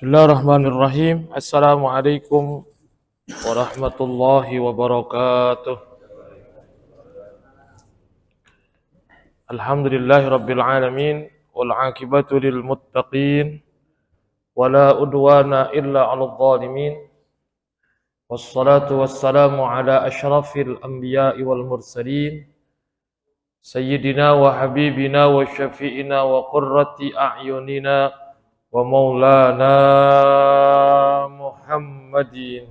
Bismillahirrahmanirrahim. Assalamualaikum warahmatullahi wabarakatuh. Alhamdulillahi rabbil alamin wal aqibatu lil muttaqin wala udwana illa 'alal zalimin. Wassalatu wassalamu ala asyrafil anbiya'i wal mursalin sayyidina wa habibina wa syafi'ina wa qurrati a'yunina wa maulana Muhammadin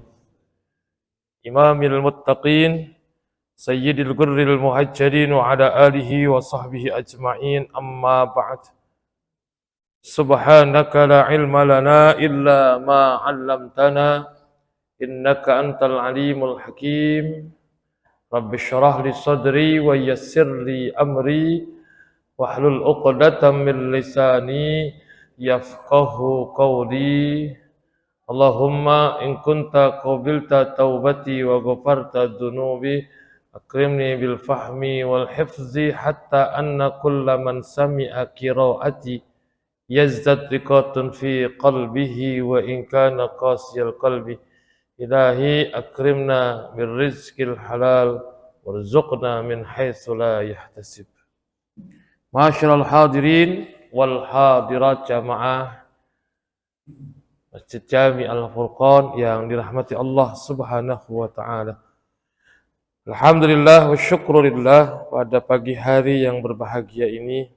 imamil muttaqin sayyidil gurril muhajjalin wa ala alihi wa sahbihi ajma'in amma ba'd. Subhanaka la ilma lana illa ma 'allamtana innaka antal alimul hakim. Rabbi shrah li sadri wa yassir li amri wahlul 'uqdatam min lisani yafqahu qawli. Allahumma in kunta qabilta taubati wa ghafarta dhunubi akrimni bil fahmi wal hifzi hatta anna kulla man sami'a qiraati yazdad riqatun fi qalbihi wa in kana qasiyal qalbi. Ilahi akrimna bir rizqil halal warzuqna min haitsu la yahtasib. Ma'asyiral hadirin wal hadirat jamaah Masjid Jami Al-Furqan yang dirahmati Allah Subhanahu wa taala. Alhamdulillah wa syukurillah, pada pagi hari yang berbahagia ini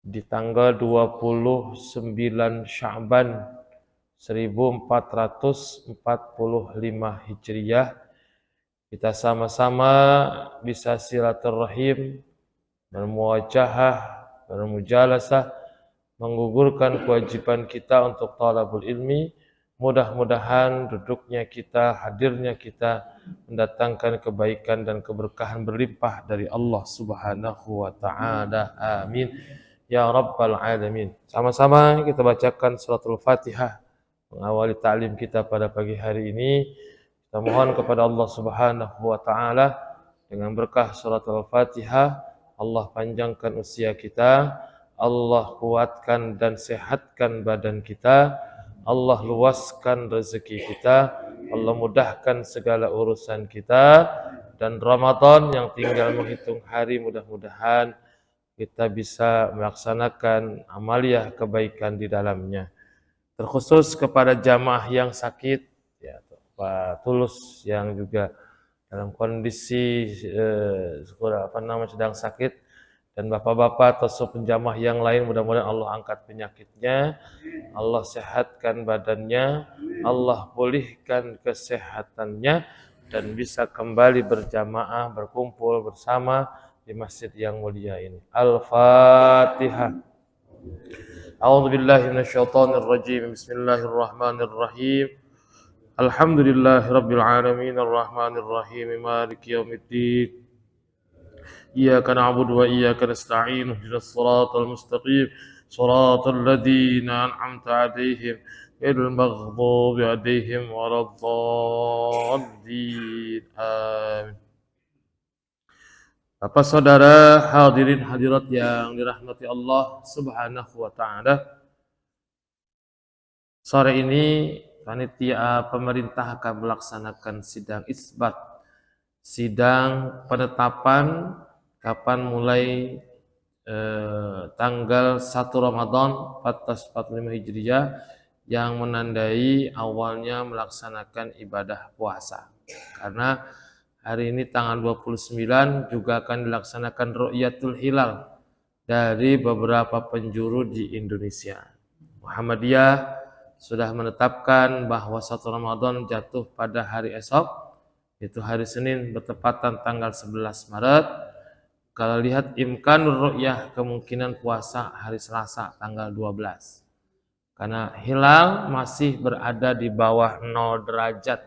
di tanggal 29 Sya'ban 1445 Hijriah kita sama-sama bisa silaturahim, bermuajahah, bermujalasah, menggugurkan kewajiban kita untuk talabul ilmi. Mudah-mudahan duduknya kita, hadirnya kita mendatangkan kebaikan dan keberkahan berlimpah dari Allah Subhanahu wa taala. Amin ya rabbal alamin. Sama-sama kita bacakan suratul Fatihah mengawali ta'lim kita pada pagi hari ini. Kita mohon kepada Allah Subhanahu wa taala dengan berkah suratul Fatihah Allah panjangkan usia kita, Allah kuatkan dan sehatkan badan kita, Allah luaskan rezeki kita, Allah mudahkan segala urusan kita, dan Ramadan yang tinggal menghitung hari mudah-mudahan kita bisa melaksanakan amaliyah kebaikan di dalamnya. Terkhusus kepada jamaah yang sakit, ya, Pak Tulus yang juga dalam kondisi sedang sakit, dan bapak-bapak atau penjamaah yang lain, mudah-mudahan Allah angkat penyakitnya, Allah sehatkan badannya, Allah pulihkan kesehatannya, dan bisa kembali berjamaah, berkumpul bersama di masjid yang mulia ini. Al-Fatihah. A'udzu billahi minasyaitonir rajim. Bismillahirrahmanirrahim. Alhamdulillahirabbil alamin arrahmanir rahim maliki yaumiddin. Iyyaka na'budu wa iyyaka nasta'in ihdinas siratal mustaqim siratal ladzina an'amta 'alaihim ghairil maghdubi 'alaihim waladdallin. Amin. Bapak saudara hadirin hadirat yang dirahmati Allah Subhanahu wa taala. Sore ini panitia pemerintah akan melaksanakan sidang isbat, sidang penetapan kapan mulai tanggal 1 Ramadan 1445 Hijriah yang menandai awalnya melaksanakan ibadah puasa. Karena hari ini tanggal 29 juga akan dilaksanakan Ru'yatul Hilal dari beberapa penjuru di Indonesia. Muhammadiyah sudah menetapkan bahwa 1 Ramadan jatuh pada hari esok, yaitu hari Senin bertepatan tanggal 11 Maret. Kalau lihat imkanur ru'yah, kemungkinan puasa hari Selasa tanggal 12. Karena hilal masih berada di bawah 0 derajat.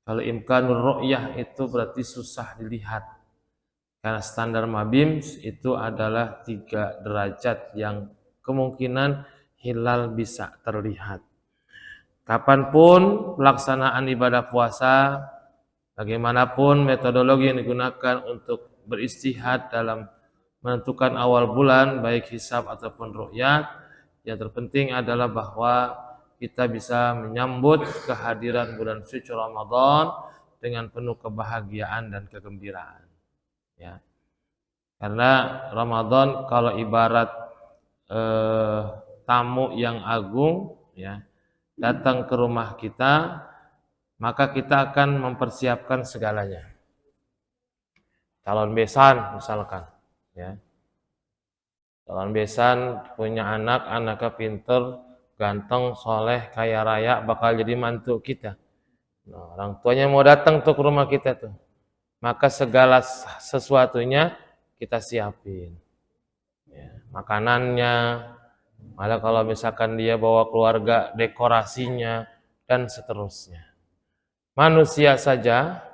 Kalau imkanur ru'yah itu berarti susah dilihat. Karena standar Mabim itu adalah 3 derajat yang kemungkinan hilal bisa terlihat. Kapanpun pelaksanaan ibadah puasa, bagaimanapun metodologi yang digunakan untuk beristihad dalam menentukan awal bulan, baik hisab ataupun ru'yat, yang terpenting adalah bahwa kita bisa menyambut kehadiran bulan suci Ramadan dengan penuh kebahagiaan dan kegembiraan. Ya. Karena Ramadan kalau ibarat tamu yang agung, ya, datang ke rumah kita, maka kita akan mempersiapkan segalanya. Calon besan misalkan, ya. Calon besan punya anak, anaknya pinter, ganteng, soleh, kaya raya, bakal jadi mantu kita. Nah, orang tuanya mau datang tuh ke rumah kita tuh, maka segala sesuatunya kita siapin. Ya, makanannya, malah kalau misalkan dia bawa keluarga, dekorasinya, dan seterusnya. Manusia saja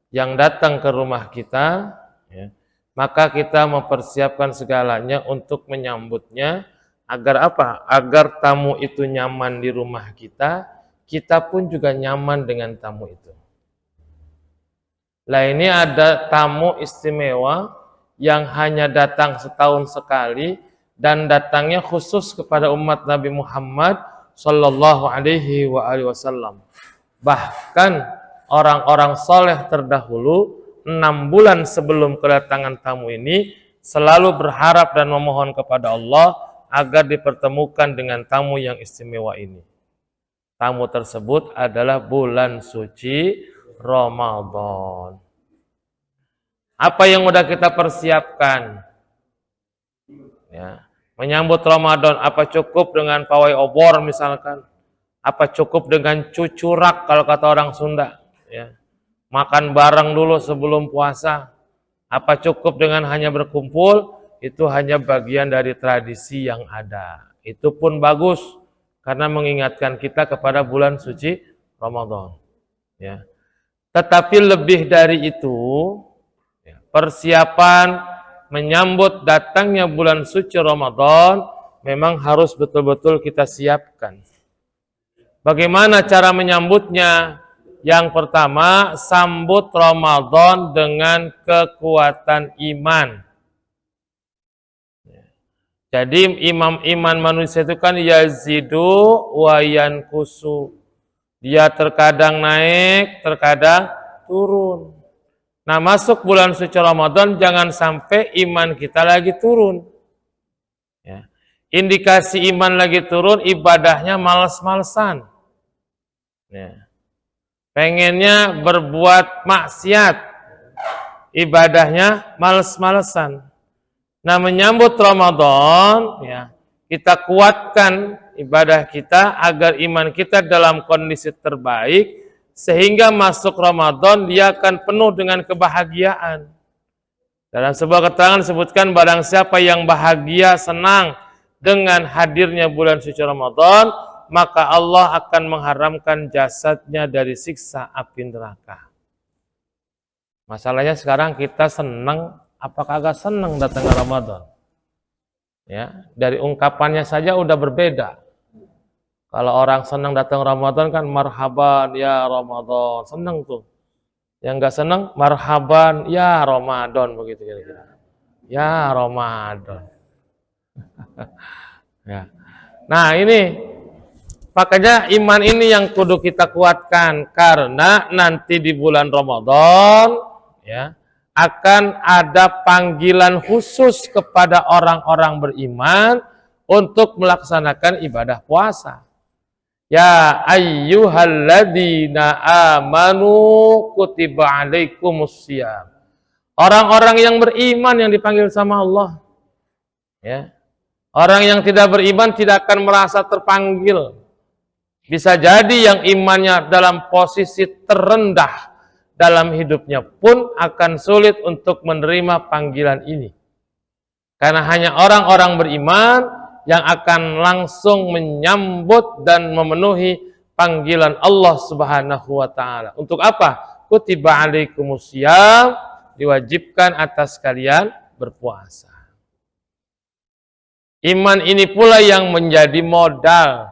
yang datang ke rumah kita, ya, maka kita mempersiapkan segalanya untuk menyambutnya, agar apa? Agar tamu itu nyaman di rumah kita, kita pun juga nyaman dengan tamu itu. Lah ini ada tamu istimewa yang hanya datang setahun sekali dan datangnya khusus kepada umat Nabi Muhammad sallallahu alaihi wasallam. Bahkan orang-orang soleh terdahulu 6 bulan sebelum kedatangan tamu ini selalu berharap dan memohon kepada Allah agar dipertemukan dengan tamu yang istimewa ini. Tamu tersebut adalah bulan suci Ramadan. Apa yang udah kita persiapkan? Ya, menyambut Ramadan, apa cukup dengan pawai obor misalkan? Apa cukup dengan cucurak kalau kata orang Sunda? Ya. Makan bareng dulu sebelum puasa. Apa cukup dengan hanya berkumpul? Itu hanya bagian dari tradisi yang ada. Itu pun bagus karena mengingatkan kita kepada bulan suci Ramadan. Ya. Tetapi lebih dari itu, ya, persiapan menyambut datangnya bulan suci Ramadan memang harus betul-betul kita siapkan. Bagaimana cara menyambutnya? Yang pertama, sambut Ramadan dengan kekuatan iman. Jadi iman manusia itu kan yazidu wa yankusu. Dia terkadang naik, terkadang turun. Nah, masuk bulan suci Ramadan jangan sampai iman kita lagi turun. Ya. Indikasi iman lagi turun, ibadahnya malas-malesan. Ya. Pengennya berbuat maksiat, ibadahnya males-malesan. Nah, menyambut Ramadan, ya, kita kuatkan ibadah kita agar iman kita dalam kondisi terbaik, sehingga masuk Ramadan dia akan penuh dengan kebahagiaan. Dalam sebuah keterangan disebutkan barang siapa yang bahagia, senang dengan hadirnya bulan suci Ramadan, maka Allah akan mengharamkan jasadnya dari siksa api neraka. Masalahnya sekarang kita senang apa kagak senang datang Ramadan? Ya, dari ungkapannya saja udah berbeda. Kalau orang senang datang Ramadan kan marhaban ya Ramadan, senang tuh. Yang enggak senang marhaban ya Ramadan begitu kira-kira. Ya Ramadan. Ya. Nah, ini makanya iman ini yang kudu kita kuatkan karena nanti di bulan Ramadan, ya, akan ada panggilan khusus kepada orang-orang beriman untuk melaksanakan ibadah puasa. Ya ayyuhalladzina amanu kutiba alaikumussyam. Orang-orang yang beriman yang dipanggil sama Allah. Ya. Orang yang tidak beriman tidak akan merasa terpanggil. Bisa jadi yang imannya dalam posisi terendah dalam hidupnya pun akan sulit untuk menerima panggilan ini. Karena hanya orang-orang beriman yang akan langsung menyambut dan memenuhi panggilan Allah Subhanahu wa taala. Untuk apa? Kutiba alaikumussyam, diwajibkan atas kalian berpuasa. Iman ini pula yang menjadi modal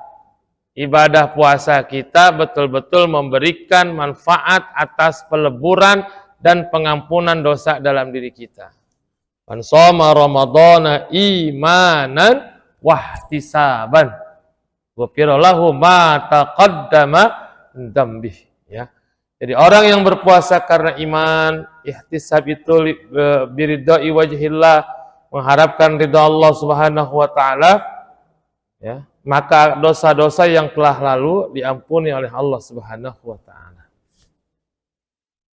ibadah puasa kita betul-betul memberikan manfaat atas peleburan dan pengampunan dosa dalam diri kita. Man shoma ramadhana imanan wahtisaban. ghufira lahu ma taqaddama min dzambih, ya. Jadi orang yang berpuasa karena iman, ihtisab itu biridai wajhillah, mengharapkan ridha Allah Subhanahu wa taala, ya, maka dosa-dosa yang telah lalu diampuni oleh Allah Subhanahu wa taala.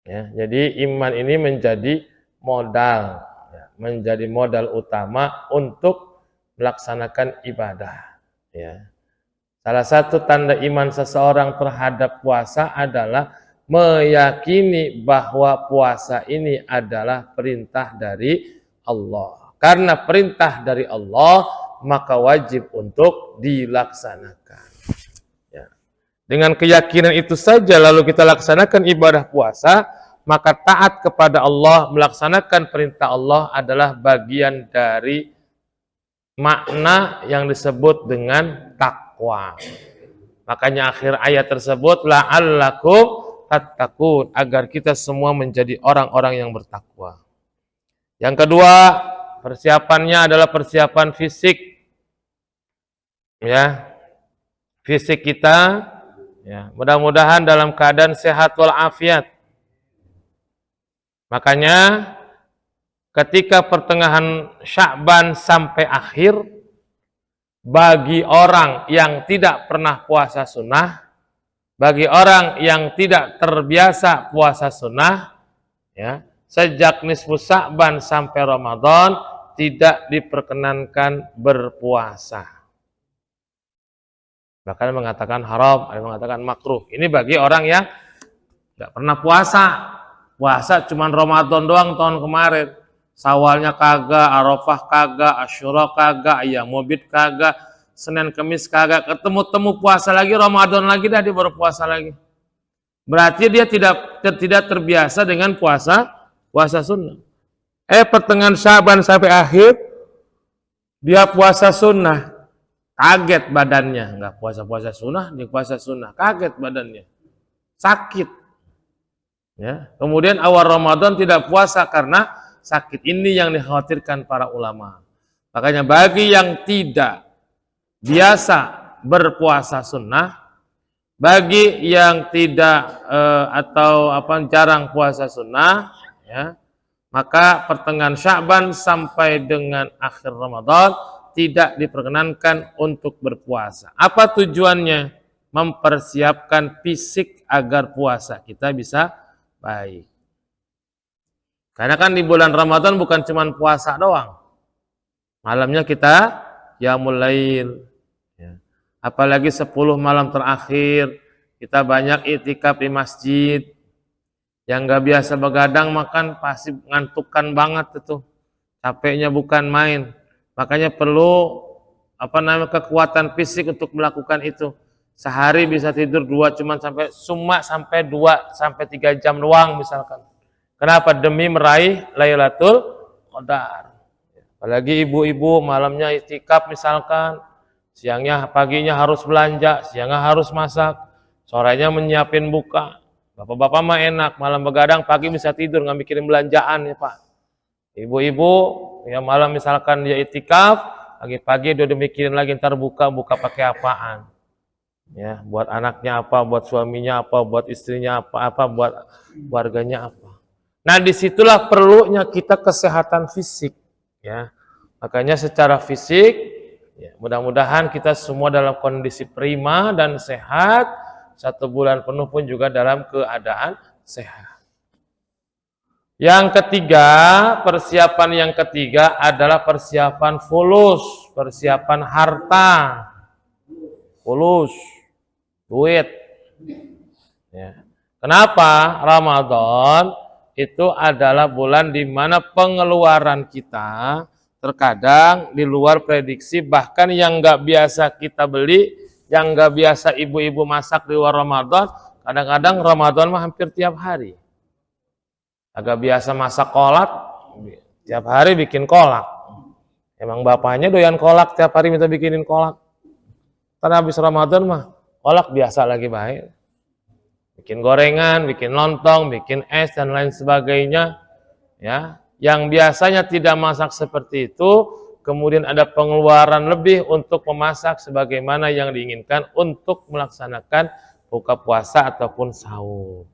Ya, jadi iman ini menjadi modal, ya, menjadi modal utama untuk melaksanakan ibadah, ya. Salah satu tanda iman seseorang terhadap puasa adalah meyakini bahwa puasa ini adalah perintah dari Allah. Karena perintah dari Allah, maka wajib untuk dilaksanakan. Ya. Dengan keyakinan itu saja lalu kita laksanakan ibadah puasa, maka taat kepada Allah, melaksanakan perintah Allah adalah bagian dari makna yang disebut dengan takwa. Makanya akhir ayat tersebut la'allakum tattaqun, agar kita semua menjadi orang-orang yang bertakwa. Yang kedua, persiapannya adalah persiapan fisik. Ya. Fisik kita, ya, mudah-mudahan dalam keadaan sehat walafiat. Makanya ketika pertengahan Sya'ban sampai akhir, bagi orang yang tidak pernah puasa sunnah, bagi orang yang tidak terbiasa puasa sunnah, ya, sejak nisfu Sya'ban sampai Ramadan tidak diperkenankan berpuasa. Bahkan mengatakan haram, ada mengatakan makruh. Ini bagi orang yang tidak pernah puasa. Puasa cuma Ramadan doang tahun kemarin. Sawalnya kagak, Arafah kagak, Asyura kagak, Ayyamul-Bid kagak, Senin Kamis kagak, ketemu-temu puasa lagi, Ramadan lagi dah dia baru puasa lagi. Berarti dia tidak terbiasa dengan puasa sunnah. Pertengahan Sya'ban sampai akhir dia puasa sunnah, kaget badannya, enggak puasa sunnah, dia puasa sunnah, kaget badannya, sakit. Ya, kemudian awal Ramadan tidak puasa karena sakit. Ini yang dikhawatirkan para ulama. Makanya bagi yang tidak biasa berpuasa sunnah, bagi yang tidak jarang puasa sunnah, ya, maka pertengahan Sya'ban sampai dengan akhir Ramadan tidak diperkenankan untuk berpuasa. Apa tujuannya? Mempersiapkan fisik agar puasa kita bisa baik. Karena kan di bulan Ramadan bukan cuma puasa doang. Malamnya kita qiyamul lail. Ya. Apalagi 10 malam terakhir kita banyak i'tikaf di masjid. Yang nggak biasa begadang makan pasti ngantukkan banget itu. Capeknya bukan main. Makanya perlu kekuatan fisik untuk melakukan itu. Sehari bisa tidur 2 sampai 3 jam doang misalkan. Kenapa? Demi meraih Lailatul Qadar. Apalagi ibu-ibu malamnya i'tikaf misalkan, paginya harus belanja, siangnya harus masak, sorenya menyiapin buka. Bapak-bapak mah enak, malam begadang, pagi bisa tidur nggak mikirin belanjaan ya Pak. Ibu-ibu ya malam misalkan dia i'tikaf, pagi-pagi dia udah mikirin lagi ntar buka pakai apaan. Ya, buat anaknya apa, buat suaminya apa, buat istrinya apa, buat keluarganya apa. Nah, disitulah perlunya kita kesehatan fisik, ya. Makanya secara fisik, ya, mudah-mudahan kita semua dalam kondisi prima dan sehat, 1 bulan penuh pun juga dalam keadaan sehat. Yang ketiga, persiapan yang ketiga adalah persiapan fulus, persiapan harta, fulus, duit. Ya. Kenapa? Ramadan itu adalah bulan di mana pengeluaran kita terkadang di luar prediksi, bahkan yang nggak biasa kita beli, yang nggak biasa ibu-ibu masak di luar Ramadan, kadang-kadang Ramadan mah hampir tiap hari. Agak biasa masak kolak, tiap hari bikin kolak. Emang bapaknya doyan kolak, tiap hari minta bikinin kolak. Karena habis Ramadan mah kolak biasa lagi baik. Bikin gorengan, bikin lontong, bikin es dan lain sebagainya. Ya, yang biasanya tidak masak seperti itu, kemudian ada pengeluaran lebih untuk memasak sebagaimana yang diinginkan untuk melaksanakan buka puasa ataupun sahur.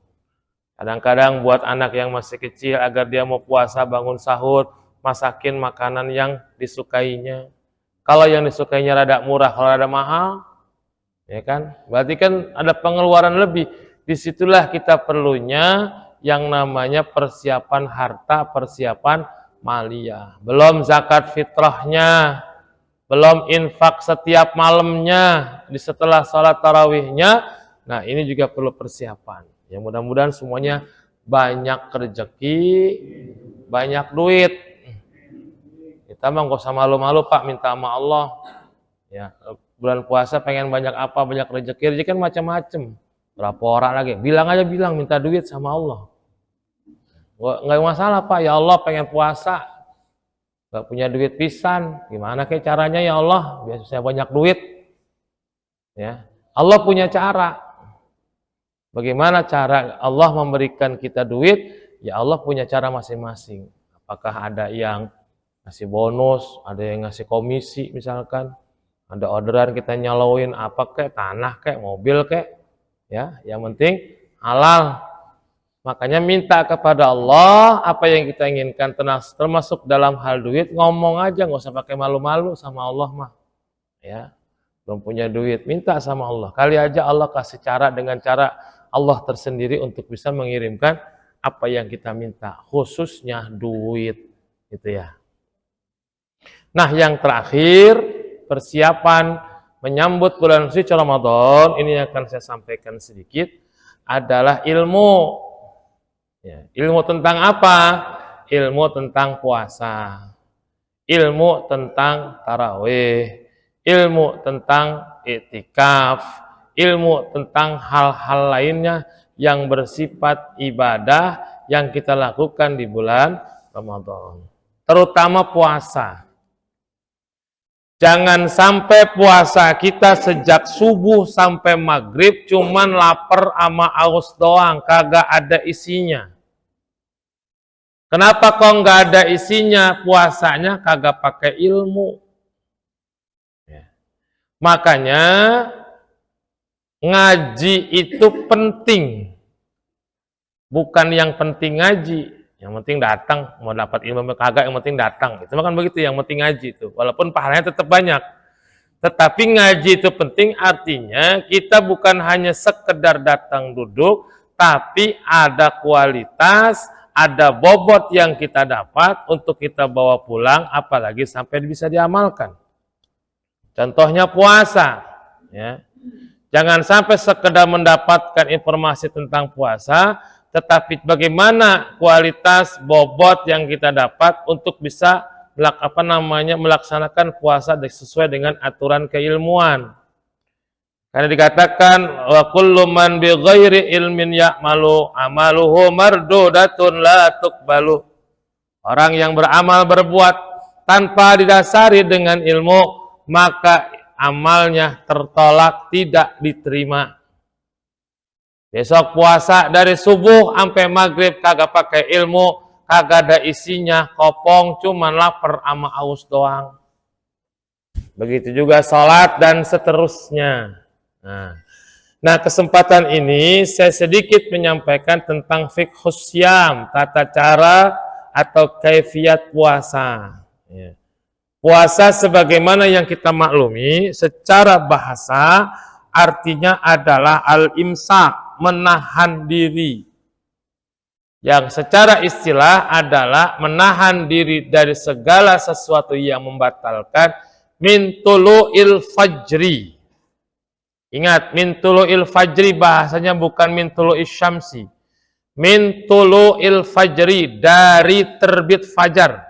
Kadang-kadang buat anak yang masih kecil agar dia mau puasa bangun sahur, masakin makanan yang disukainya. Kalau yang disukainya rada murah, kalau rada mahal, ya kan? Berarti kan ada pengeluaran lebih. Disitulah kita perlunya yang namanya persiapan harta, persiapan maliyah. Belum zakat fitrahnya, belum infak setiap malamnya di setelah sholat tarawihnya. Nah, ini juga perlu persiapan. Ya mudah-mudahan semuanya banyak rezeki, banyak duit. Kita mah nggak usah malu-malu Pak, minta sama Allah. Ya, bulan puasa pengen banyak apa, banyak rezeki. Rezeki kan macam-macam. Berapa orang lagi? Bilang aja minta duit sama Allah. Nggak masalah Pak, ya Allah pengen puasa, nggak punya duit pisan, gimana kayak caranya ya Allah biar saya banyak duit. Ya, Allah punya cara. Bagaimana cara Allah memberikan kita duit? Ya Allah punya cara masing-masing. Apakah ada yang ngasih bonus, ada yang ngasih komisi misalkan, ada orderan kita nyalauin apa kayak tanah kayak mobil kayak, ya yang penting halal. Makanya minta kepada Allah apa yang kita inginkan, termasuk dalam hal duit, ngomong aja, nggak usah pakai malu-malu sama Allah mah. Ya, belum punya duit, minta sama Allah. Kali aja Allah kasih cara dengan cara Allah tersendiri untuk bisa mengirimkan apa yang kita minta, khususnya duit, gitu ya. Nah, yang terakhir persiapan menyambut bulan suci Ramadan ini akan saya sampaikan sedikit adalah ilmu. Ya, ilmu tentang apa? Ilmu tentang puasa, ilmu tentang tarawih, ilmu tentang iktikaf, ilmu tentang hal-hal lainnya yang bersifat ibadah yang kita lakukan di bulan Ramadan. Terutama puasa. Jangan sampai puasa kita sejak subuh sampai maghrib cuman lapar sama aus doang, kagak ada isinya. Kenapa kok nggak ada isinya? Puasanya kagak pakai ilmu. Ya. Makanya ngaji itu penting. Bukan yang penting ngaji, yang penting datang, mau dapat ilmu kagak, yang penting datang. Itu kan begitu, yang penting ngaji itu. Walaupun pahalanya tetap banyak. Tetapi ngaji itu penting artinya kita bukan hanya sekedar datang duduk, tapi ada kualitas, ada bobot yang kita dapat untuk kita bawa pulang, apalagi sampai bisa diamalkan. Contohnya puasa. Ya. Jangan sampai sekedar mendapatkan informasi tentang puasa, tetapi bagaimana kualitas bobot yang kita dapat untuk bisa melaksanakan puasa sesuai dengan aturan keilmuan. Karena dikatakan wa kullu man bi ghairi ilmin ya'malu amaluhu mardudatun la tuqbalu. Orang yang beramal berbuat tanpa didasari dengan ilmu, maka amalnya tertolak, tidak diterima. Besok puasa dari subuh sampai maghrib kagak pakai ilmu, kagak ada isinya, kopong, cuman lapar sama aus doang. Begitu juga sholat dan seterusnya. Nah, kesempatan ini saya sedikit menyampaikan tentang fiqhus syam, tata cara atau kaifiat puasa. Ya. Puasa sebagaimana yang kita maklumi secara bahasa artinya adalah al-imsak, menahan diri. Yang secara istilah adalah menahan diri dari segala sesuatu yang membatalkan min tulu'il fajri. Ingat, min tulu'il fajri bahasanya bukan min tulu'il syamsi. Min tulu'il fajri, dari terbit fajar.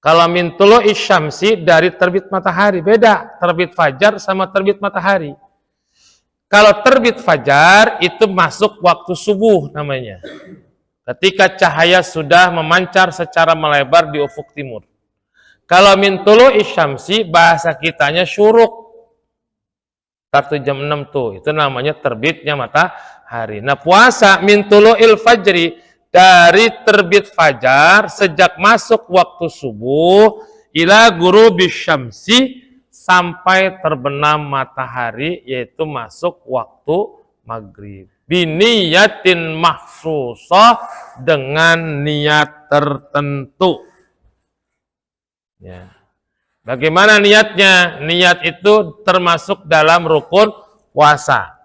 Kalau min tulu'il syamsi, dari terbit matahari. Beda, terbit fajar sama terbit matahari. Kalau terbit fajar, itu masuk waktu subuh namanya. Ketika cahaya sudah memancar secara melebar di ufuk timur. Kalau min tulu'il syamsi, bahasa kitanya syuruk. Kartu jam 6 tuh, itu namanya terbitnya matahari. Nah, puasa min tulu'il fajri, dari terbit fajar sejak masuk waktu subuh, ila ghurubis syamsi, sampai terbenam matahari, yaitu masuk waktu maghrib. Biniyatin mahsusah, dengan niat tertentu. Ya. Bagaimana niatnya? Niat itu termasuk dalam rukun puasa.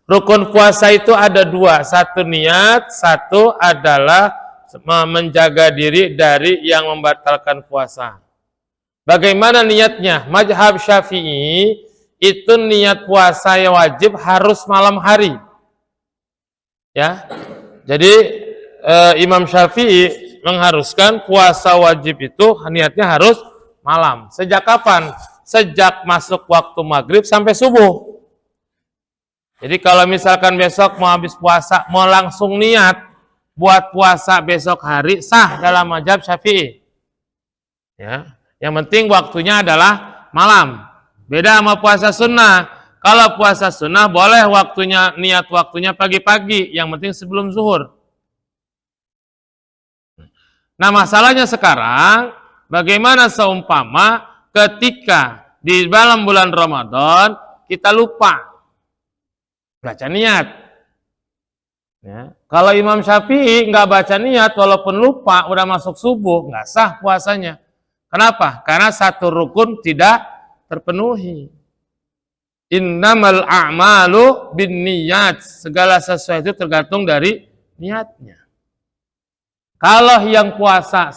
Rukun puasa itu ada dua. Satu niat, satu adalah menjaga diri dari yang membatalkan puasa. Bagaimana niatnya? Mazhab Syafi'i itu niat puasa yang wajib harus malam hari. Ya. Jadi Imam Syafi'i mengharuskan puasa wajib itu niatnya harus malam. Sejak kapan? Sejak masuk waktu maghrib sampai subuh. Jadi kalau misalkan besok mau habis puasa, mau langsung niat buat puasa besok hari, sah dalam mazhab Syafi'i. Ya. Yang penting waktunya adalah malam. Beda sama puasa sunnah. Kalau puasa sunnah boleh waktunya, niat waktunya pagi-pagi, yang penting sebelum zuhur. Nah, masalahnya sekarang, bagaimana seumpama ketika di dalam bulan Ramadan kita lupa baca niat. Ya. Kalau Imam Syafi'i nggak baca niat walaupun lupa, udah masuk subuh, nggak sah puasanya. Kenapa? Karena satu rukun tidak terpenuhi. Innamal a'malu binniyat. Segala sesuatu tergantung dari niatnya. Kalau yang puasa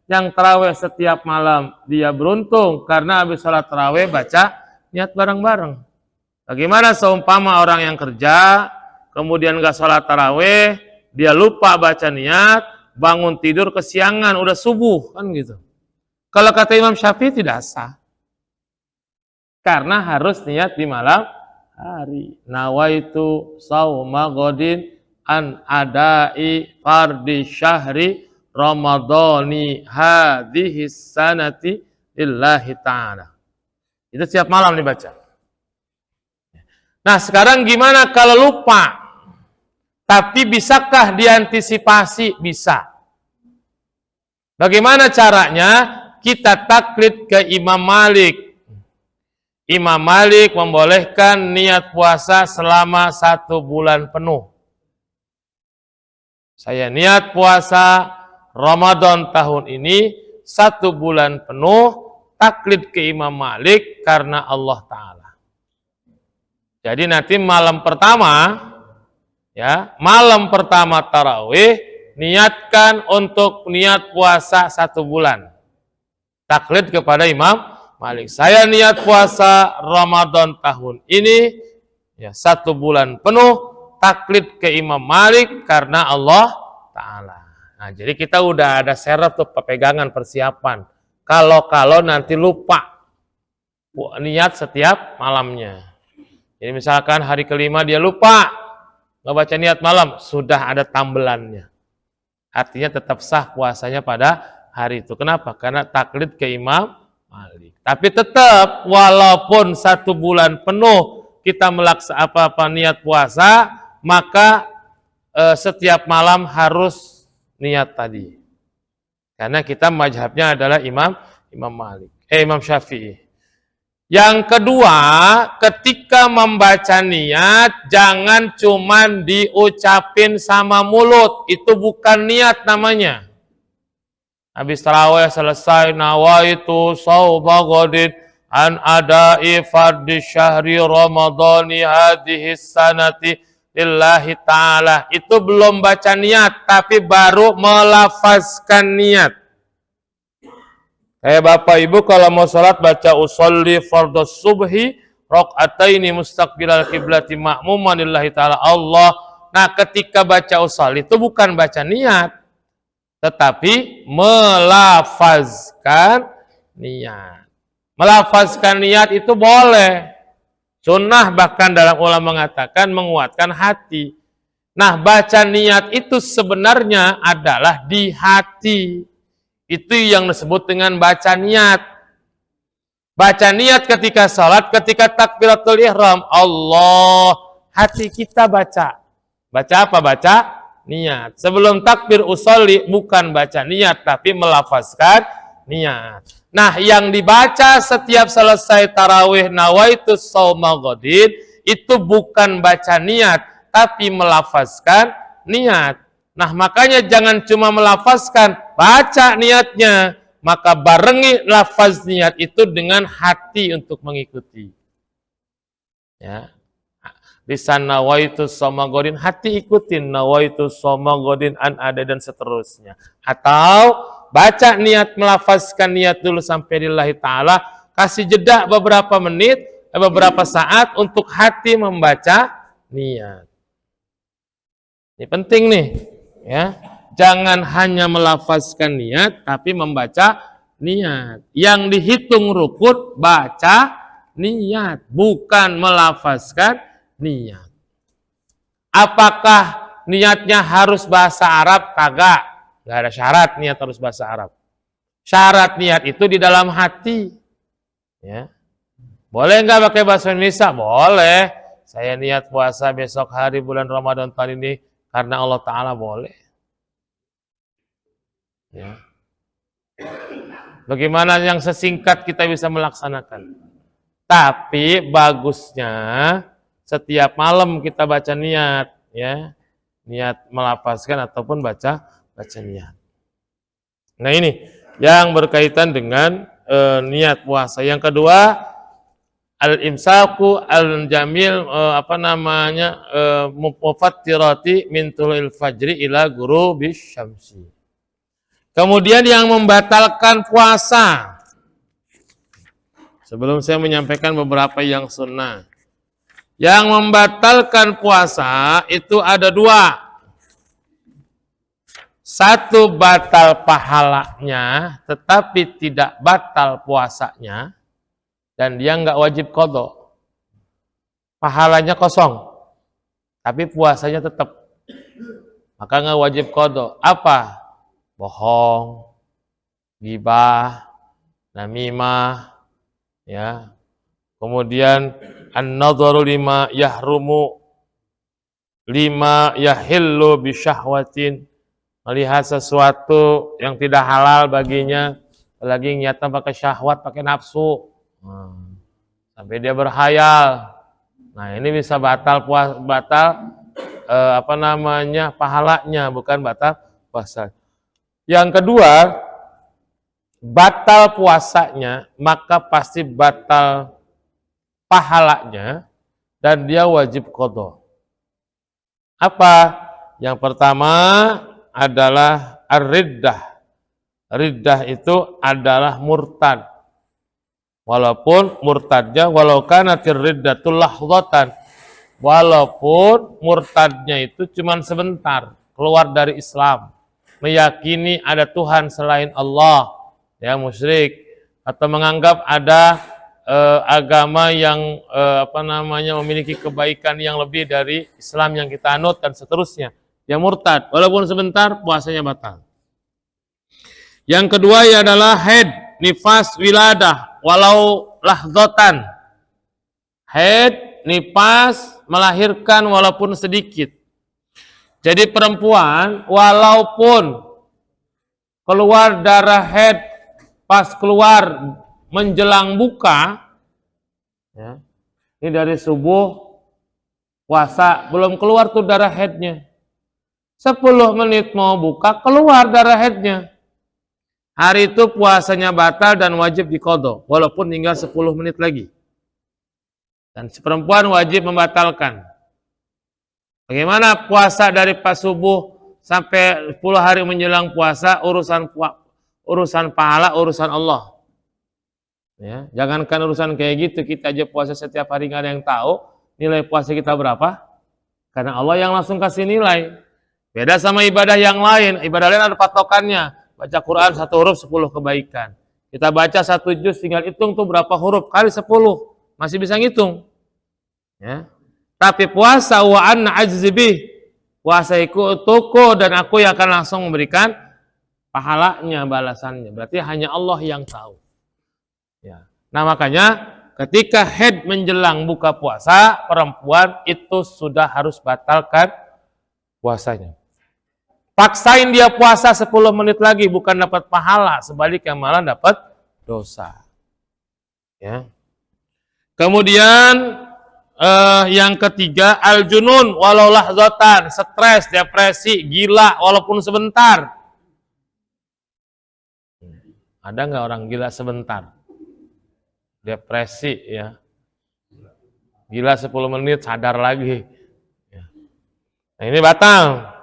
yang tarawih setiap malam, dia beruntung karena habis sholat tarawih baca niat bareng-bareng. Bagaimana seumpama orang yang kerja, kemudian nggak sholat tarawih, dia lupa baca niat, bangun tidur kesiangan, udah subuh, kan gitu. Kalau kata Imam Syafi'i tidak sah. Karena harus niat di malam hari. Nawaitu sauma godin an adai fardi syahri ramadhani hadhihi sanati lillahi ta'ala. Itu setiap malam dibaca. Nah, sekarang gimana kalau lupa? Tapi bisakah diantisipasi? Bisa. Bagaimana caranya? Kita taklid ke Imam Malik. Imam Malik membolehkan niat puasa selama 1 bulan penuh. Saya niat puasa Ramadan tahun ini 1 bulan penuh, taklid ke Imam Malik karena Allah Ta'ala. Jadi nanti malam pertama tarawih, niatkan untuk niat puasa 1 bulan. Taklid kepada Imam Malik. Saya niat puasa Ramadan tahun ini 1 bulan penuh, taklid ke Imam Malik karena Allah Ta'ala. Nah, jadi kita udah ada serep tuh pegangan persiapan. Kalau nanti lupa niat setiap malamnya. Jadi misalkan hari kelima dia lupa nggak baca niat malam, sudah ada tambelannya. Artinya tetap sah puasanya pada hari itu. Kenapa? Karena taklid ke Imam Malik. Tapi tetap walaupun 1 bulan penuh kita melaksanakan niat puasa, maka setiap malam harus niat tadi. Karena kita mazhabnya adalah Imam Syafi'i. Yang kedua, ketika membaca niat jangan cuman diucapin sama mulut, itu bukan niat namanya. Habis tarawih selesai, nawaitu sauma ghadin an adai fardhi syahri ramadhani hadhihi sanati lillahi ta'ala. Itu belum baca niat, tapi baru melafazkan niat. Kayak Bapak Ibu kalau mau sholat baca usolli fardhus subhi raq'ataini mustaqbilal qiblati ma'muman lillahi ta'ala Allah. Nah, ketika baca usolli itu bukan baca niat, tetapi melafazkan niat. Melafazkan niat itu boleh. Sunnah bahkan dalam ulama mengatakan menguatkan hati. Nah, baca niat itu sebenarnya adalah di hati. Itu yang disebut dengan baca niat. Baca niat ketika salat, ketika takbiratul ihram, Allah, hati kita baca. Baca apa? Baca niat. Sebelum takbir usolli bukan baca niat, tapi melafazkan niat. Nah, yang dibaca setiap selesai tarawih nawaitus shauma ghadin itu bukan baca niat, tapi melafazkan niat. Nah, makanya jangan cuma melafazkan, baca niatnya, maka barengi lafaz niat itu dengan hati untuk mengikuti. Ya. Lisan nawaitus shauma ghadin, hati ikutin nawaitus shauma ghadin an ada dan seterusnya. Atau baca niat, melafazkan niat dulu sampai lillahi ta'ala, kasih jeda beberapa menit, beberapa saat untuk hati membaca niat. Ini penting nih, ya. Jangan hanya melafazkan niat, tapi membaca niat. Yang dihitung rukun, baca niat, bukan melafazkan niat. Apakah niatnya harus bahasa Arab? Kagak. Gak ada syarat niat harus bahasa Arab. Syarat niat itu di dalam hati. Ya. Boleh nggak pakai bahasa Indonesia? Boleh. Saya niat puasa besok hari bulan Ramadan tahun ini karena Allah Ta'ala, boleh. Ya. Bagaimana yang sesingkat kita bisa melaksanakan? Tapi bagusnya setiap malam kita baca niat, ya. Niat melafazkan ataupun baca niat. Nah, ini yang berkaitan dengan niat puasa. Yang kedua, al-imsaku al-jamil mufattirati min tulil fajri ila ghurubisy syamsi. Kemudian yang membatalkan puasa. Sebelum saya menyampaikan beberapa yang sunnah. Yang membatalkan puasa itu ada dua. Satu, batal pahalanya, tetapi tidak batal puasanya, dan dia nggak wajib qadha. Pahalanya kosong, tapi puasanya tetap, maka nggak wajib qadha. Apa? Bohong, ghibah, namimah, ya. Kemudian an-nadharu lima yahrumu, lima yahillu bisyahwatin, melihat sesuatu yang tidak halal baginya, lagi nyata pakai syahwat, pakai nafsu, sampai dia berhayal. Nah, ini bisa batal pahalanya, bukan batal puasa. Yang kedua, batal puasanya, maka pasti batal pahalanya dan dia wajib qadha. Apa? Yang pertama adalah ar-riddah. Riddah itu adalah murtad. Walaupun murtadnya, walau kanatir riddatul lahdhatan, walaupun murtadnya itu cuma sebentar, keluar dari Islam, meyakini ada Tuhan selain Allah, ya, musyrik, atau menganggap ada agama yang memiliki kebaikan yang lebih dari Islam yang kita anut dan seterusnya. Dia murtad, walaupun sebentar puasanya batal. Yang kedua adalah haid, nifas, wiladah, walau lahdzatan. Haid, nifas, melahirkan walaupun sedikit. Jadi perempuan walaupun keluar darah haid pas keluar menjelang buka, ya, ini dari subuh puasa belum keluar tuh darah haidnya. 10 menit mau buka, keluar darah haidnya. Hari itu puasanya batal dan wajib diqadha, walaupun tinggal 10 menit lagi. Dan si perempuan wajib membatalkan. Bagaimana puasa dari pas subuh sampai 10 hari menjelang puasa, urusan pahala, urusan Allah. Ya, jangankan urusan kayak gitu, kita aja puasa setiap hari nggak ada yang tahu nilai puasa kita berapa, karena Allah yang langsung kasih nilai. Beda sama ibadah yang lain. Ibadah lain ada patokannya. Baca Quran 1 huruf 10 kebaikan. Kita baca 1 juz tinggal hitung tuh berapa huruf kali 10. Masih bisa ngitung. Ya. Tapi puasa wa anna ajzibih. Puasa ikut toko dan aku yang akan langsung memberikan pahalanya, balasannya. Berarti hanya Allah yang tahu. Ya. Nah, makanya ketika haid menjelang buka puasa, perempuan itu sudah harus batalkan puasanya. Paksain dia puasa 10 menit lagi, bukan dapat pahala, sebaliknya malah dapat dosa. Ya. Kemudian yang ketiga, al-junun walau lahzatan, stres, depresi, gila walaupun sebentar. Ada nggak orang gila sebentar? Depresi ya. Gila 10 menit sadar lagi. Nah, ini batal.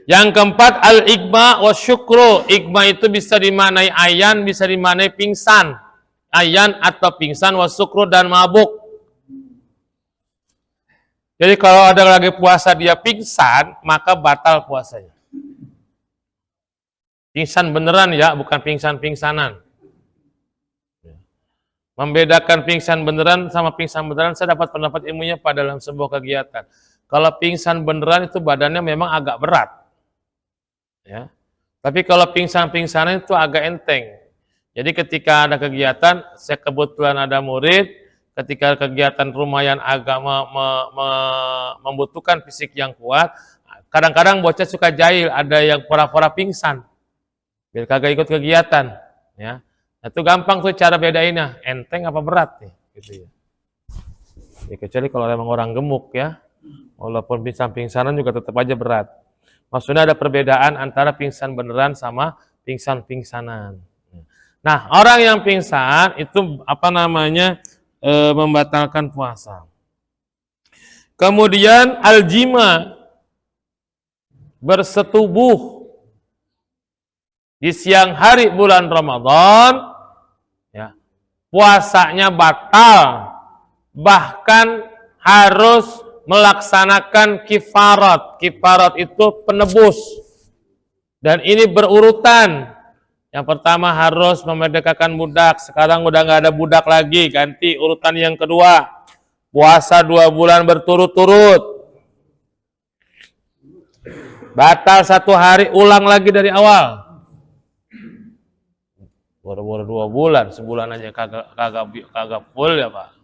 Yang keempat, al-igma wa syukru. Igma itu bisa dimaknai ayan, bisa dimaknai pingsan. Ayan atau pingsan, wa syukru dan mabuk. Jadi kalau ada lagi puasa dia pingsan, maka batal puasanya. Pingsan beneran ya, bukan pingsan-pingsanan. Membedakan pingsan beneran sama pingsan beneran, saya dapat pendapat ilmunya pada dalam sebuah kegiatan. Kalau pingsan beneran itu badannya memang agak berat. Ya. Tapi kalau pingsan-pingsanan itu agak enteng. Jadi ketika ada kegiatan, saya kebetulan ada murid, ketika kegiatan lumayan agak membutuhkan fisik yang kuat, kadang-kadang bocah suka jahil, ada yang pura-pura pingsan, biar kagak ikut kegiatan. Ya. Itu gampang tuh cara bedainnya, enteng apa berat nih, gitu ya. Ya kecuali kalau memang orang gemuk ya, walaupun pingsan-pingsanan juga tetap aja berat. Maksudnya ada perbedaan antara pingsan beneran sama pingsan-pingsanan. Nah, orang yang pingsan itu membatalkan puasa. Kemudian aljima, bersetubuh di siang hari bulan Ramadan, ya, puasanya batal, bahkan harus melaksanakan kifarat. Kifarat itu penebus. Dan ini berurutan. Yang pertama harus memerdekakan budak. Sekarang udah nggak ada budak lagi. Ganti urutan yang kedua. Puasa 2 bulan berturut-turut. Batal 1 hari, ulang lagi dari awal. Baru 2 bulan, sebulan aja kagak full ya Pak.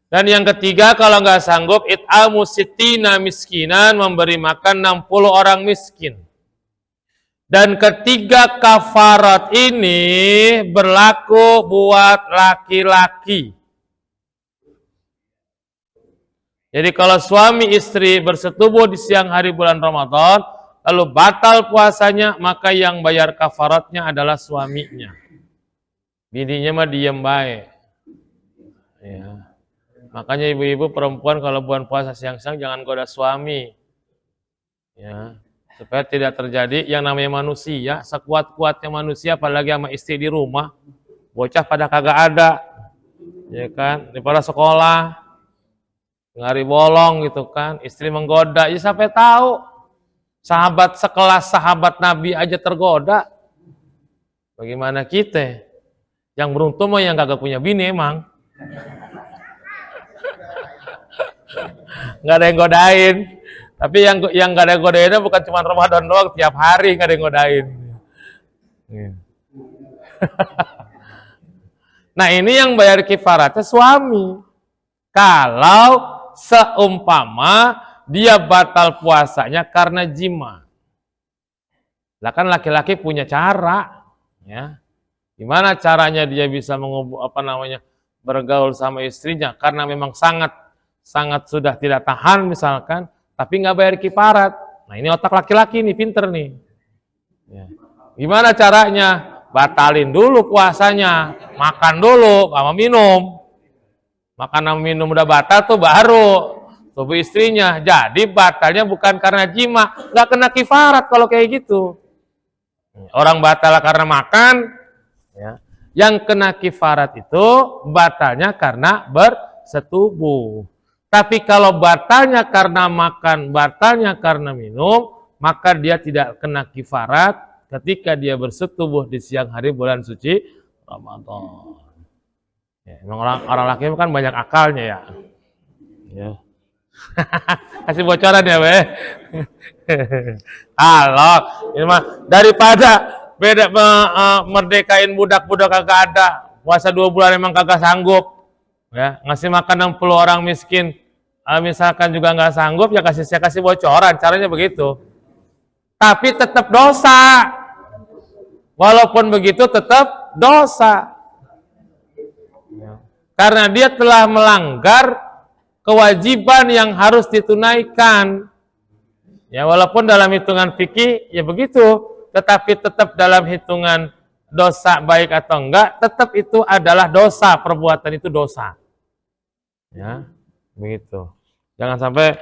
Dan yang ketiga, kalau nggak sanggup, it'amu sittina miskinan, memberi makan 60 orang miskin. Dan ketiga kafarat ini berlaku buat laki-laki. Jadi kalau suami istri bersetubuh di siang hari bulan Ramadan, lalu batal puasanya, maka yang bayar kafaratnya adalah suaminya. Bininya mah diem baik. Ya. Makanya ibu-ibu perempuan kalau bulan puasa siang-siang jangan goda suami. Ya, supaya tidak terjadi yang namanya manusia, sekuat-kuatnya manusia apalagi sama istri di rumah, bocah pada kagak ada. Ya kan, daripada sekolah ngari bolong gitu kan, istri menggoda, ya sampai tahu. Sahabat sekelas sahabat Nabi aja tergoda. Bagaimana kita? Yang beruntung mah yang kagak punya bini emang. Nggak ada yang godain, tapi yang nggak ada yang godainnya bukan cuma Ramadan doang, tiap hari nggak ada yang godain. Nah ini yang bayar kifaratnya suami. Kalau seumpama dia batal puasanya karena jima, lah kan laki-laki punya cara, ya. Gimana caranya dia bisa bergaul sama istrinya karena memang sangat sudah tidak tahan misalkan, tapi nggak bayar kifarat. Nah ini otak laki-laki nih, pinter nih. Ya. Gimana caranya? Batalin dulu puasanya, makan dulu sama minum. Makan sama minum udah batal tuh baru tubuh istrinya. Jadi batalnya bukan karena jima, nggak kena kifarat kalau kayak gitu. Orang batal karena makan, ya. Yang kena kifarat itu batalnya karena bersetubuh. Tapi kalau batalnya karena makan, batalnya karena minum, maka dia tidak kena kifarat ketika dia bersetubuh di siang hari bulan suci Ramadan. Ya, emang orang laki kan banyak akalnya ya. Ya. Kasih bocoran ya, Be. Kalau ini mah daripada beda merdekain budak-budak kagak ada, puasa 2 bulan emang kagak sanggup. Ya, ngasih makan 60 orang miskin, misalkan juga nggak sanggup, ya saya kasih bocoran, caranya begitu. tapi tetap dosa. Walaupun begitu tetap dosa. Karena dia telah melanggar kewajiban yang harus ditunaikan. Ya, walaupun dalam hitungan fikih ya begitu, tetapi tetap dalam hitungan dosa baik atau enggak, tetap itu adalah dosa, perbuatan itu dosa. Ya, begitu. Jangan sampai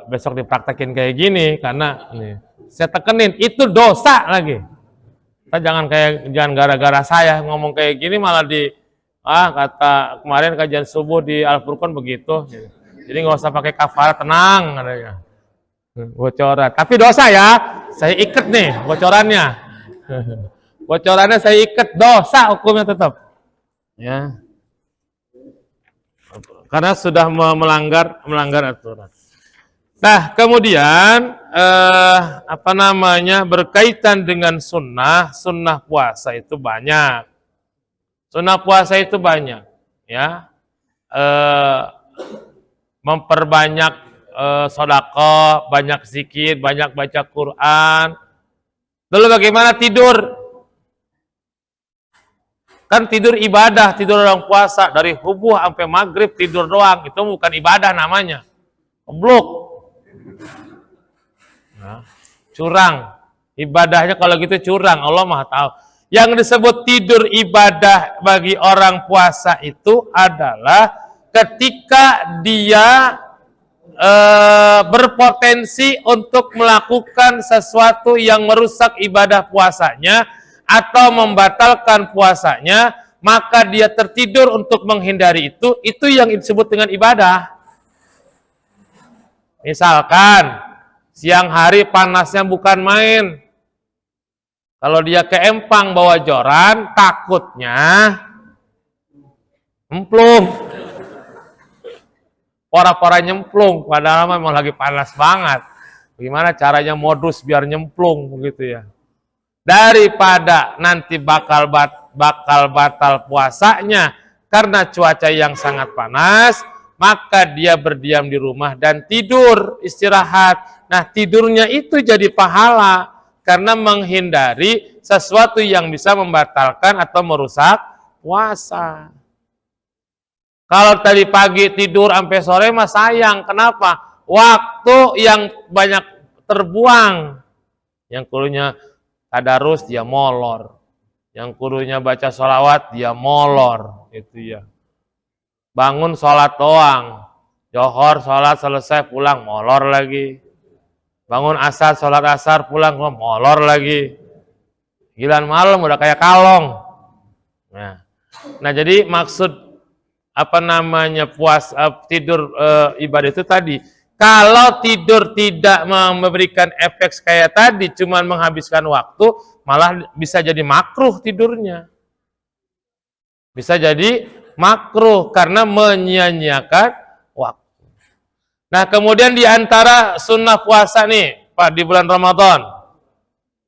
besok dipraktekin kayak gini, karena nih, saya tekenin itu dosa lagi. Kita jangan gara-gara saya ngomong kayak gini malah kata kemarin kajian subuh di Al-Furqan begitu. Jadi nggak usah pakai kafarat, tenang katanya. Bocoran. Tapi dosa ya, saya ikat nih bocorannya. Bocorannya saya ikat, dosa hukumnya tetap. Ya. Karena sudah melanggar aturan. Nah, kemudian berkaitan dengan sunnah puasa itu banyak. Sunnah puasa itu banyak, ya. Memperbanyak sedekah, banyak zikir, banyak baca Quran. Lalu bagaimana tidur? Kan tidur ibadah, tidur orang puasa dari subuh sampai maghrib tidur doang, itu bukan ibadah namanya. Goblok. Nah, curang. Ibadahnya kalau gitu curang, Allah Maha tahu. Yang disebut tidur ibadah bagi orang puasa itu adalah ketika dia berpotensi untuk melakukan sesuatu yang merusak ibadah puasanya atau membatalkan puasanya, maka dia tertidur untuk menghindari itu yang disebut dengan ibadah. Misalkan siang hari panasnya bukan main, kalau dia ke empang bawa joran, takutnya emplung. Pora-pora nyemplung, padahal memang lagi panas banget. Gimana caranya modus biar nyemplung begitu ya. Daripada nanti bakal batal puasanya karena cuaca yang sangat panas, maka dia berdiam di rumah dan tidur, istirahat. Nah, tidurnya itu jadi pahala karena menghindari sesuatu yang bisa membatalkan atau merusak puasa. Kalau tadi pagi tidur sampai sore mah sayang. Kenapa? Waktu yang banyak terbuang. Yang kurunya tadarus dia molor. Yang kurunya baca sholawat dia molor. Itu ya. Bangun sholat doang. Johor sholat selesai pulang molor lagi. Bangun asar sholat asar pulang molor lagi. Giliran malam udah kayak kalong. Nah jadi maksud tidur ibadah itu tadi, kalau tidur tidak memberikan efek kayak tadi, cuman menghabiskan waktu, malah bisa jadi makruh tidurnya. Bisa jadi makruh karena menyia-nyiakan waktu. Nah, kemudian di antara sunnah puasa nih, Pak, di bulan Ramadan.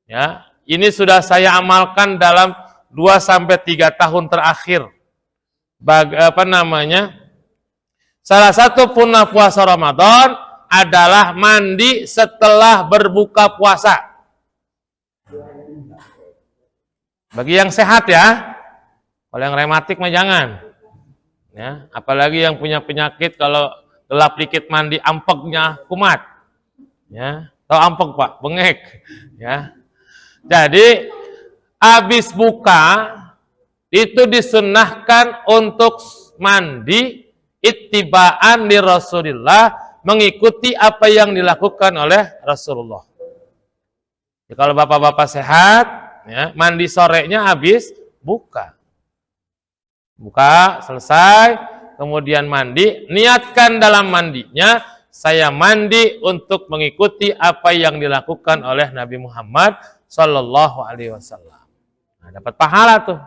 Ya, ini sudah saya amalkan dalam 2-3 tahun terakhir. Salah satu sunnah puasa Ramadan adalah mandi setelah berbuka puasa. Bagi yang sehat ya. Kalau yang rematik mah jangan. Ya, apalagi yang punya penyakit kalau gelap dikit mandi ampeknya kumat. Ya, tahu ampek Pak, bengek. Ya. Jadi habis buka itu disunnahkan untuk mandi ittiba'an li Rasulillah, mengikuti apa yang dilakukan oleh Rasulullah. Ya, kalau bapak-bapak sehat, ya, mandi sorenya habis buka. Buka, selesai, kemudian mandi, niatkan dalam mandinya, saya mandi untuk mengikuti apa yang dilakukan oleh Nabi Muhammad Sallallahu Alaihi Wasallam. Nah, dapat pahala tuh.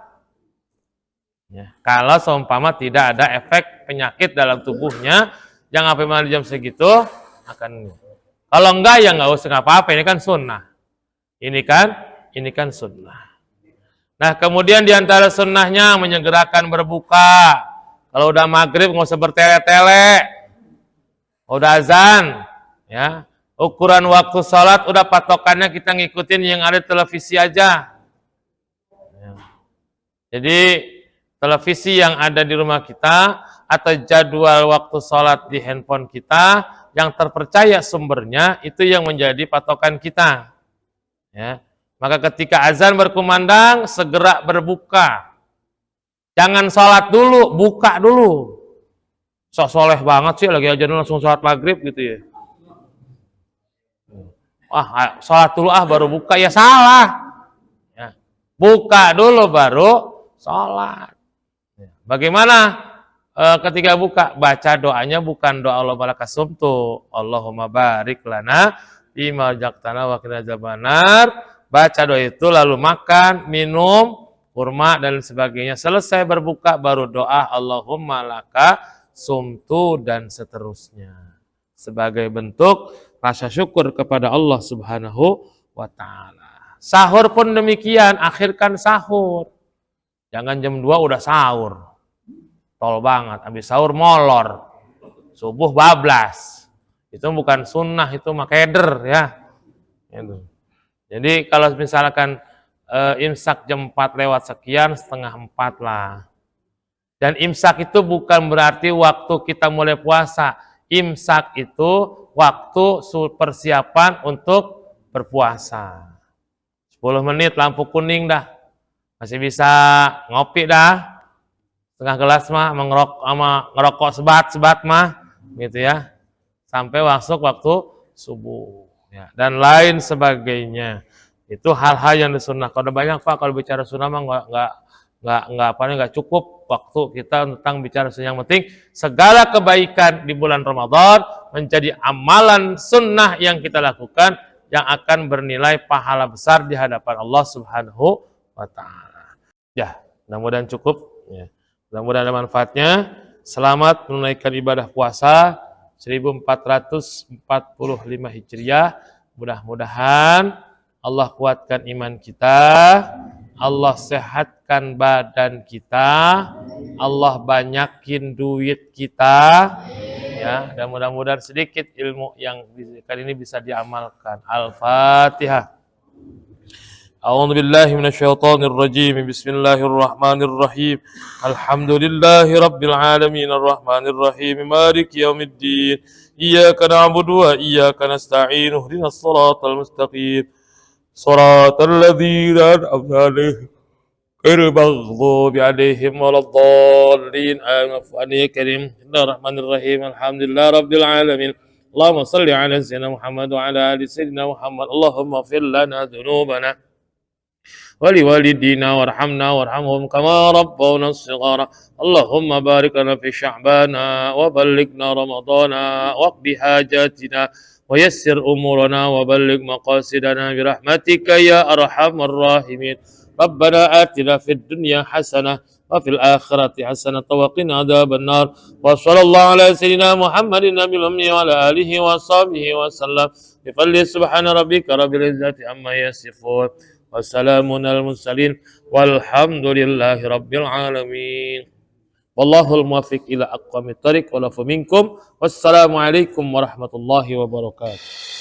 Ya, kalau seumpama tidak ada efek penyakit dalam tubuhnya, jangan sampai mandi jam segitu akan. Kalau enggak ya enggak usah apa-apa, ini kan sunnah. Ini kan sunnah. Nah, kemudian diantara sunnahnya menyegerakan berbuka. Kalau udah maghrib nggak usah bertele-tele. Udah azan, ya Ukuran waktu sholat udah patokannya kita ngikutin yang ada di televisi aja. Jadi televisi yang ada di rumah kita atau jadwal waktu sholat di handphone kita yang terpercaya sumbernya itu yang menjadi patokan kita. Ya. Maka ketika azan berkumandang segera berbuka. Jangan sholat dulu, buka dulu. Sok soleh banget sih lagi azan langsung sholat maghrib gitu ya. Sholat dulu baru buka, ya salah. Ya. Buka dulu baru sholat. Bagaimana ketika buka? Baca doanya bukan doa Allahumma laka sumtu, Allahumma barik lana bima razaqtana wa qina adzabannar. Baca doa itu lalu makan, minum, kurma dan sebagainya. Selesai berbuka baru doa Allahumma laka sumtu dan seterusnya. Sebagai bentuk rasa syukur kepada Allah Subhanahu wa ta'ala. Sahur pun demikian, akhirkan sahur. Jangan jam 2 udah sahur. Tol banget, habis sahur molor. Subuh bablas. Itu bukan sunnah, itu mah keder ya. Gitu. Jadi kalau misalkan imsak jam 4 lewat sekian, setengah 4 lah. Dan imsak itu bukan berarti waktu kita mulai puasa. Imsak itu waktu persiapan untuk berpuasa. 10 menit lampu kuning dah. Masih bisa ngopi dah. Setengah gelas mah ngerokok sebat mah gitu ya. Sampai masuk waktu subuh ya. Dan lain sebagainya. Itu hal-hal yang disunnah. Kalau banyak Pak kalau bicara sunnah mah nggak cukup waktu kita tentang bicara sunnah. Yang penting segala kebaikan di bulan Ramadan menjadi amalan sunnah yang kita lakukan yang akan bernilai pahala besar di hadapan Allah Subhanahu wa ta'ala. Ya, mudah-mudahan cukup ya. Mudah-mudahan ada manfaatnya. Selamat menunaikan ibadah puasa 1445 Hijriah. Mudah-mudahan Allah kuatkan iman kita, Allah sehatkan badan kita, Allah banyakin duit kita, ya, dan mudah-mudahan sedikit ilmu yang kali ini bisa diamalkan. Al-Fatihah. A'udzu billahi minasyaitonir rajim. Bismillahirrahmanirrahim. Alhamdulillahi rabbil alamin arrahmanir rahim maliki yaumiddin. Iyyaka na'budu wa iyyaka nasta'in. Ihdinas shiratal mustaqim. Shiratal ladzina an'amta 'alaihim ghairil maghdubi 'alaihim waladdallin. Amin. Karim. Bismillahirrahmanirrahim. Alhamdulillahi rabbil alamin. Allahumma shalli 'ala sayyidina Muhammad wa 'ala ali sayyidina Muhammad. Allahumma ighfir lana dzunubana ولوالدينا وارحمنا وارحمهم كما ربونا صغارا. اللهم بارك لنا في شعبان وبلغنا رمضان واقض حاجاتنا ويسر أمورنا وبلغ مقاصدنا برحمتك يا أرحم الراحمين. ربنا آتنا في الدنيا حسنة وفي الآخرة حسنة وقنا عذاب النار. وصلى الله على سيدنا محمد النبي الأمي وعلى آله وصحبه وسلم. بفضل سبحان ربك رب العزة عما يصفون wassalamun al mursalin walhamdulillahi rabbil alamin. Wallahul muwaffiq ila aqwamit thoriq wa lafu minkum. Wassalamu alaikum warahmatullahi wabarakatuh.